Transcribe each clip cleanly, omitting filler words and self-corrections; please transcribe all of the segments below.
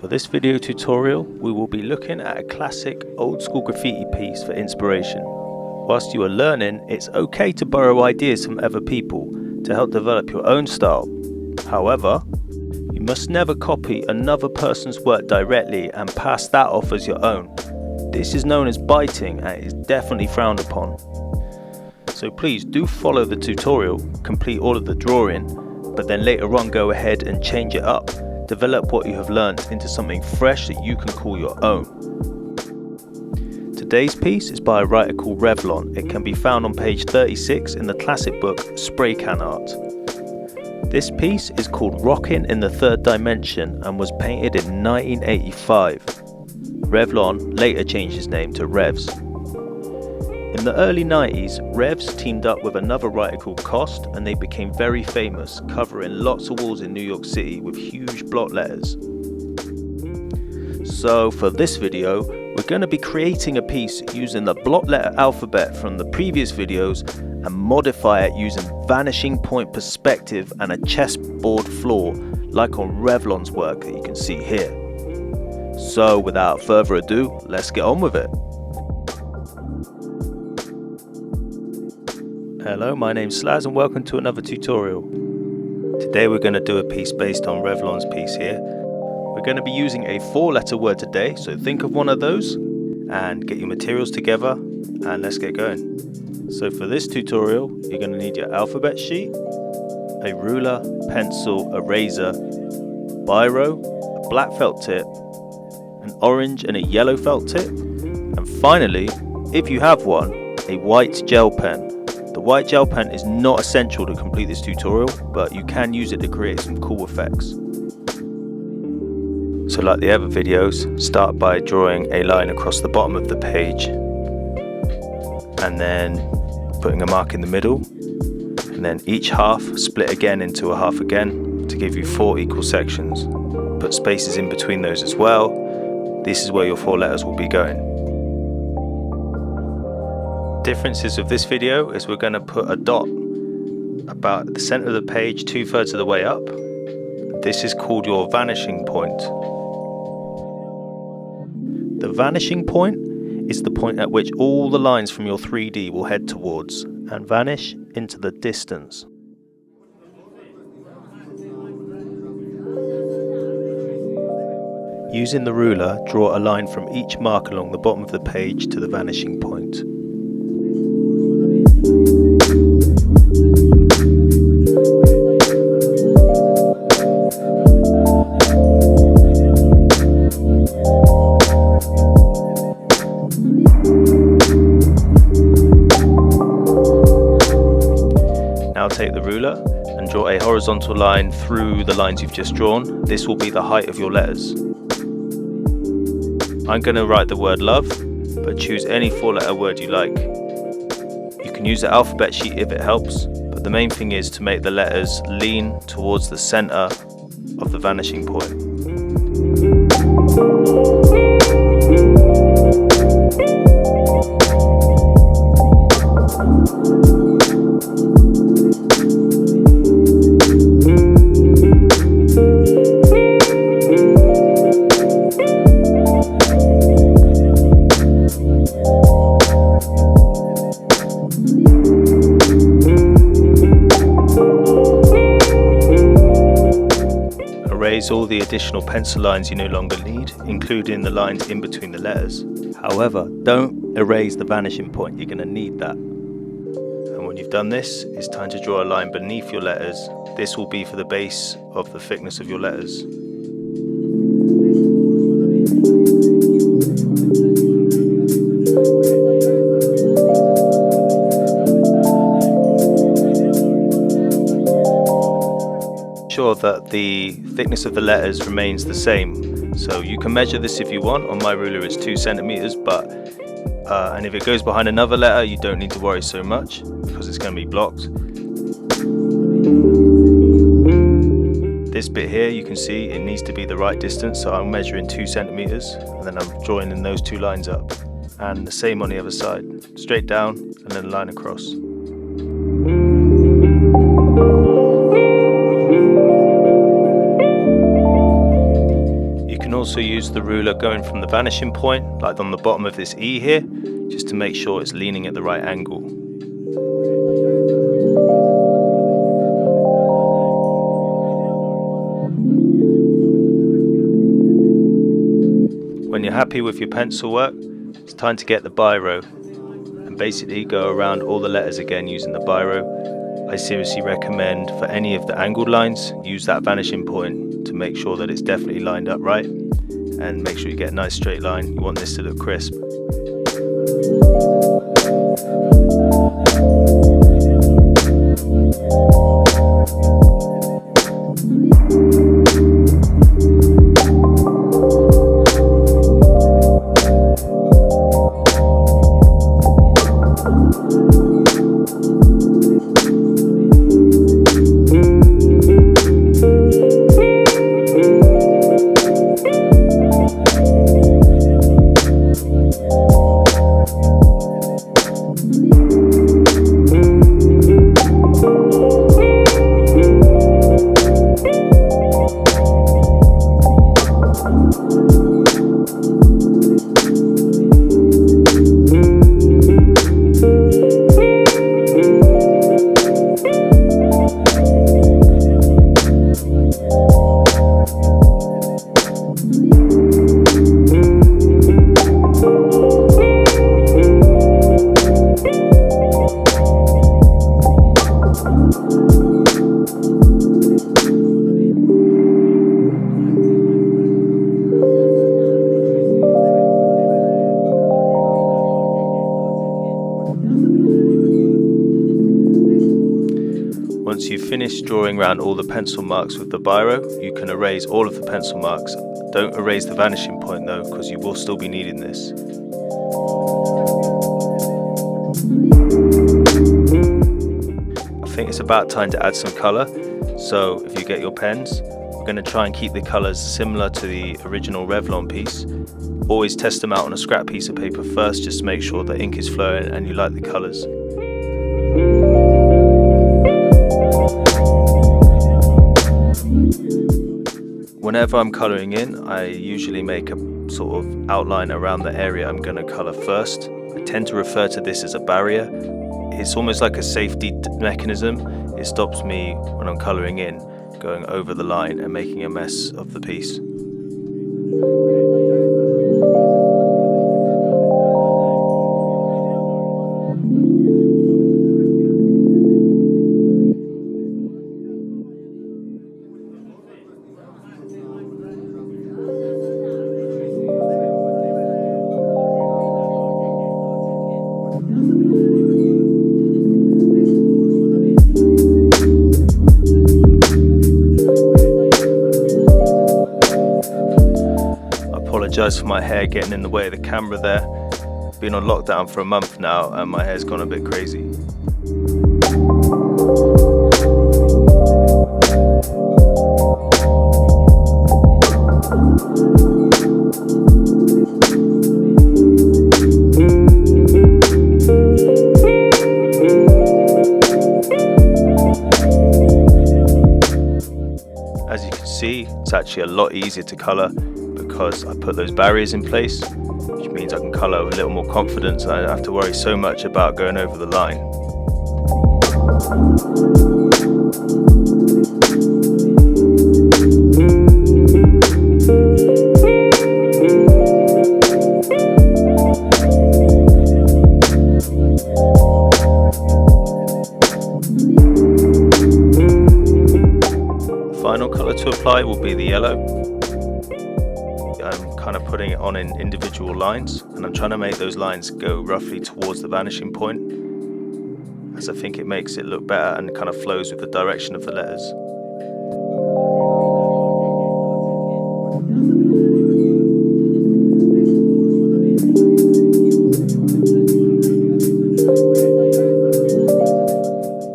this video tutorial, we will be looking at a classic old school graffiti piece for inspiration. Whilst you are learning, it's okay to borrow ideas from other people to help develop your own style. However, you must never copy another person's work directly and pass that off as your own. This is known as biting and is definitely frowned upon. So please do follow the tutorial, complete all of the drawing, but then later on go ahead and change it up. Develop what you have learned into something fresh that you can call your own. Today's piece is by a writer called REVLON. It can be found on page 36 in the classic book Spray Can Art. This piece is called Rockin' in the Third Dimension and was painted in 1985. REVLON later changed his name to REVS. In the early 90s, REVS teamed up with another writer called Cost and they became very famous, covering lots of walls in New York City with huge block letters. So for this video, we're going to be creating a piece using the block letter alphabet from the previous videos and modify it using vanishing point perspective and a chessboard floor like on REVLON's work that you can see here. So without further ado, let's get on with it. Hello, my name's SLAZ and welcome to another tutorial. Today we're going to do a piece based on REVLON's piece here. We're going to be using a 4-letter word today, so think of one of those and get your materials together and let's get going. So for this tutorial, you're going to need your alphabet sheet, a ruler, pencil, eraser, biro, a black felt tip, an orange and a yellow felt tip, and finally, if you have one, a white gel pen. The white gel pen is not essential to complete this tutorial, but you can use it to create some cool effects. So like the other videos, start by drawing a line across the bottom of the page and then putting a mark in the middle, and then each half split again into a half again to give you 4 equal sections. Put spaces in between those as well. This is where your 4 letters will be going. Differences of this video is we're going to put a dot about the center of the page 2/3 of the way up. This is called your vanishing point. The vanishing point is the point at which all the lines from your 3D will head towards and vanish into the distance. Using the ruler, draw a line from each mark along the bottom of the page to the vanishing point. Now take the ruler and draw a horizontal line through the lines you've just drawn. This will be the height of your letters. I'm going to write the word love, but choose any 4-letter word you like. You can use the alphabet sheet if it helps, but the main thing is to make the letters lean towards the center of the vanishing point. Erase all the additional pencil lines you no longer need, including the lines in between the letters. However, don't erase the vanishing point, you're going to need that. And when you've done this, it's time to draw a line beneath your letters. This will be for the base of the thickness of your letters. Sure that the thickness of the letters remains the same, so you can measure this if you want. On my ruler it's 2 centimeters, but and if it goes behind another letter you don't need to worry so much because it's going to be blocked. This bit here, you can see it needs to be the right distance, so I'm measuring 2 centimeters and then I'm drawing in those 2 lines up, and the same on the other side, straight down and then a line across. also use the ruler going from the vanishing point, like on the bottom of this E here, just to make sure it's leaning at the right angle. When you're happy with your pencil work, it's time to get the Biro and basically go around all the letters again using the Biro. I seriously recommend for any of the angled lines, use that vanishing point to make sure that it's definitely lined up right, and make sure you get a nice straight line. You want this to look crisp. Once you've finished drawing around all the pencil marks with the Biro, you can erase all of the pencil marks. Don't erase the vanishing point though, because you will still be needing this. I think it's about time to add some colour, so if you get your pens, we're going to try and keep the colours similar to the original Revlon piece. Always test them out on a scrap piece of paper first, just to make sure the ink is flowing and you like the colours. Whenever I'm colouring in, I usually make a sort of outline around the area I'm going to colour first. I tend to refer to this as a barrier. It's almost like a safety mechanism. It stops me, when I'm colouring in, going over the line and making a mess of the piece. For my hair getting in the way of the camera there. Been on lockdown for a month now and my hair's gone a bit crazy. As you can see, it's actually a lot easier to colour because I put those barriers in place, which means I can colour with a little more confidence and I don't have to worry so much about going over the line. The final colour to apply will be the yellow. I'm kind of putting it on in individual lines, and I'm trying to make those lines go roughly towards the vanishing point, as I think it makes it look better and kind of flows with the direction of the letters.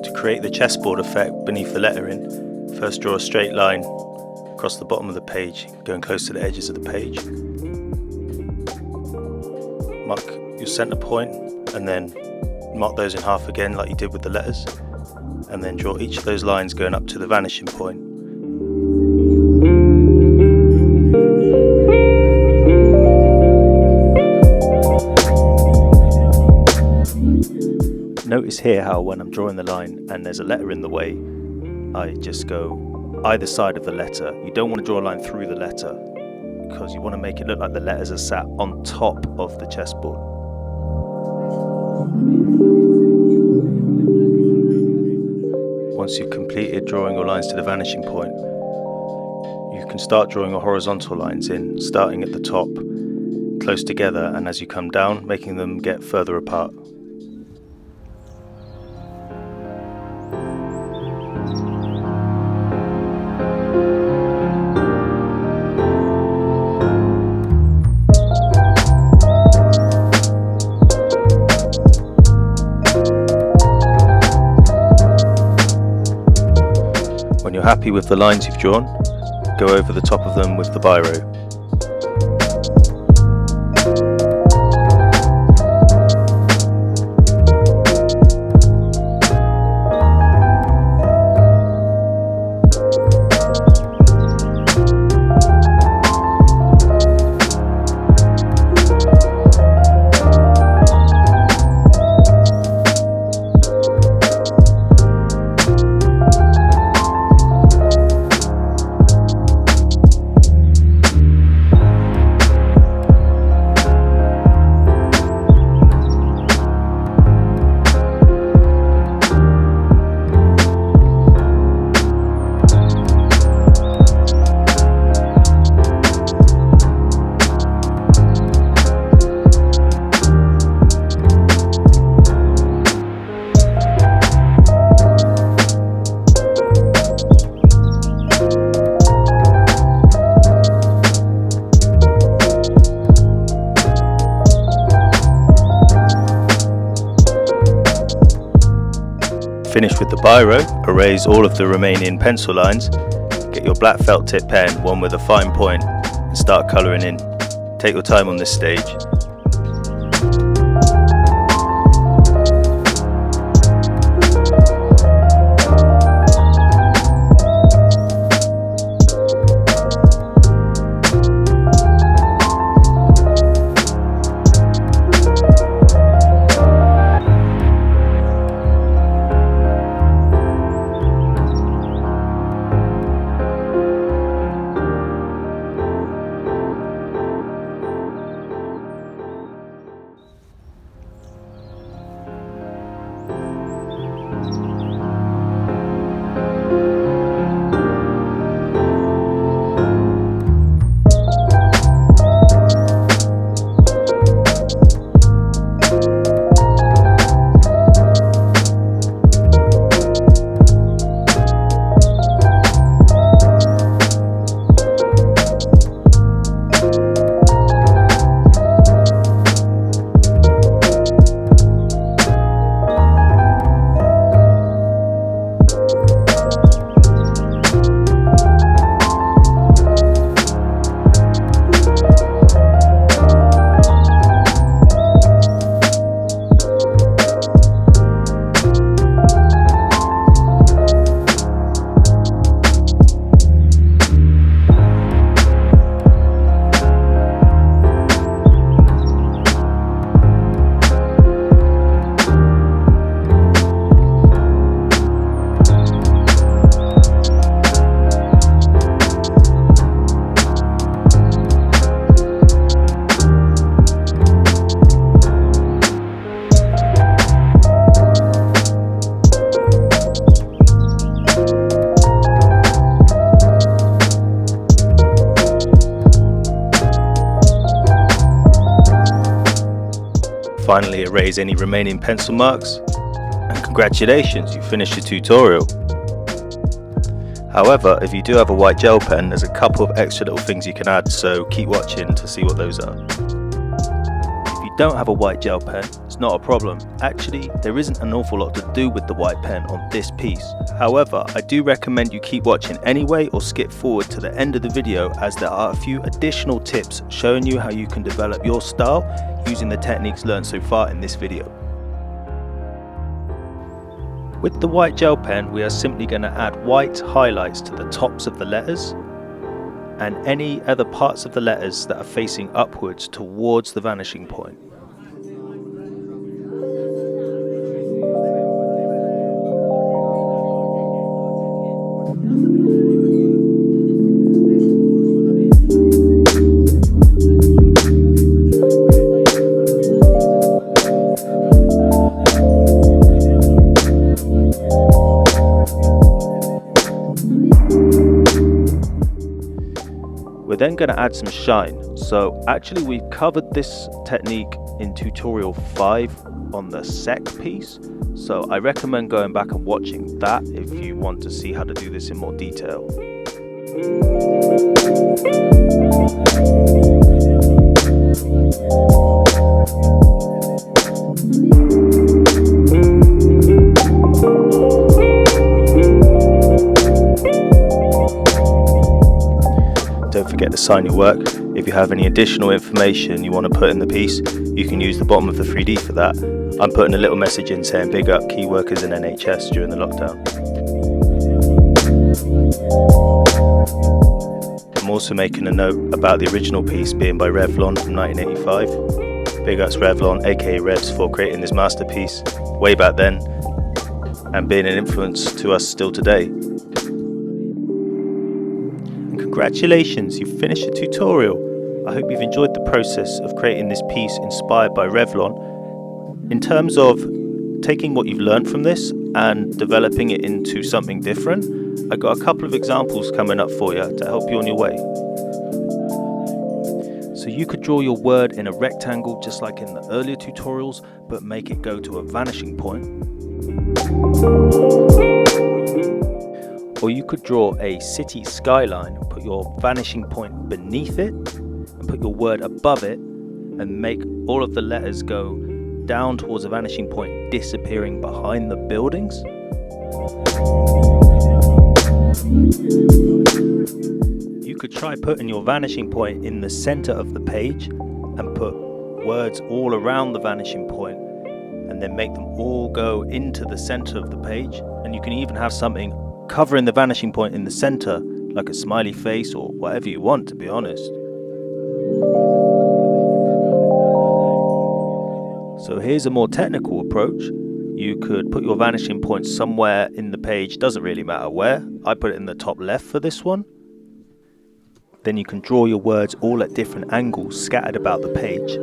To create the chessboard effect beneath the lettering, first draw a straight line across the bottom of the page, going close to the edges of the page. Mark your center point and then mark those in half again like you did with the letters, and then draw each of those lines going up to the vanishing point. Notice here how when I'm drawing the line and there's a letter in the way, I just go either side of the letter. You don't want to draw a line through the letter because you want to make it look like the letters are sat on top of the chessboard. Once you've completed drawing your lines to the vanishing point, you can start drawing your horizontal lines in, starting at the top, close together, and as you come down, making them get further apart. When you're happy with the lines you've drawn, go over the top of them with the Biro. Finish with the Biro, erase all of the remaining pencil lines, get your black felt tip pen, one with a fine point, and start colouring in. Take your time on this stage. Finally, erase any remaining pencil marks, and congratulations, you finished your tutorial. However, if you do have a white gel pen, there's a couple of extra little things you can add, so keep watching to see what those are. If you don't have a white gel pen, it's not a problem. Actually, there isn't an awful lot to do with the white pen on this piece. However, I do recommend you keep watching anyway or skip forward to the end of the video, as there are a few additional tips showing you how you can develop your style using the techniques learned so far in this video. With the white gel pen, we are simply going to add white highlights to the tops of the letters and any other parts of the letters that are facing upwards towards the vanishing point. We're then going to add some shine. So actually we've covered this technique in tutorial 5 on the sec piece. So I recommend going back and watching that if you want to see how to do this in more detail. Don't forget to sign your work. If you have any additional information you want to put in the piece, you can use the bottom of the 3D for that. I'm putting a little message in saying big up key workers in NHS during the lockdown. I'm also making a note about the original piece being by REVLON from 1985. Big ups REVLON, aka REVS, for creating this masterpiece way back then and being an influence to us still today. Congratulations, you've finished the tutorial. I hope you've enjoyed the process of creating this piece inspired by REVLON. In terms of taking what you've learned from this and developing it into something different, I've got a couple of examples coming up for you to help you on your way. So you could draw your word in a rectangle just like in the earlier tutorials, but make it go to a vanishing point. Or you could draw a city skyline, put your vanishing point beneath it, and put your word above it, and make all of the letters go down towards a vanishing point, disappearing behind the buildings. You could try putting your vanishing point in the center of the page and put words all around the vanishing point, and then make them all go into the center of the page. And you can even have something covering the vanishing point in the center, like a smiley face or whatever you want, to be honest. So here's a more technical approach. You could put your vanishing point somewhere in the page, doesn't really matter where. I put it in the top left for this one. Then you can draw your words all at different angles scattered about the page.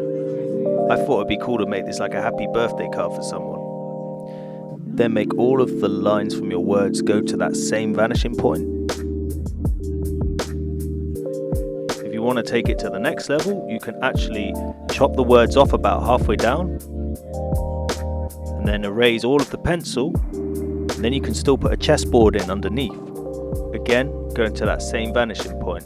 I thought it'd be cool to make this like a happy birthday card for someone. Then make all of the lines from your words go to that same vanishing point. If you want to take it to the next level, you can actually chop the words off about halfway down and then erase all of the pencil, and then you can still put a chessboard in underneath. Again, going to that same vanishing point.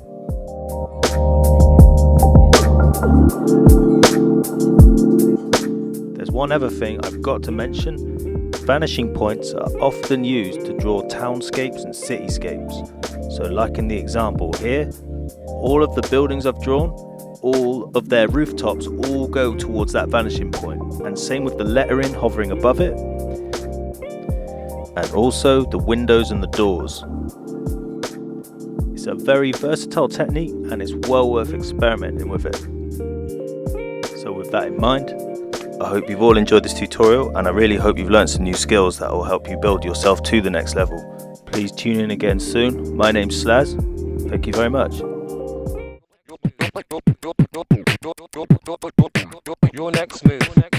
There's one other thing I've got to mention. Vanishing points are often used to draw townscapes and cityscapes. So like in the example here, all of the buildings I've drawn, all of their rooftops all go towards that vanishing point. And same with the lettering hovering above it. And also the windows and the doors. It's a very versatile technique and it's well worth experimenting with it. So with that in mind, I hope you've all enjoyed this tutorial, and I really hope you've learned some new skills that will help you build yourself to the next level. Please tune in again soon. My name's SLAZ. Thank you very much. Your next move.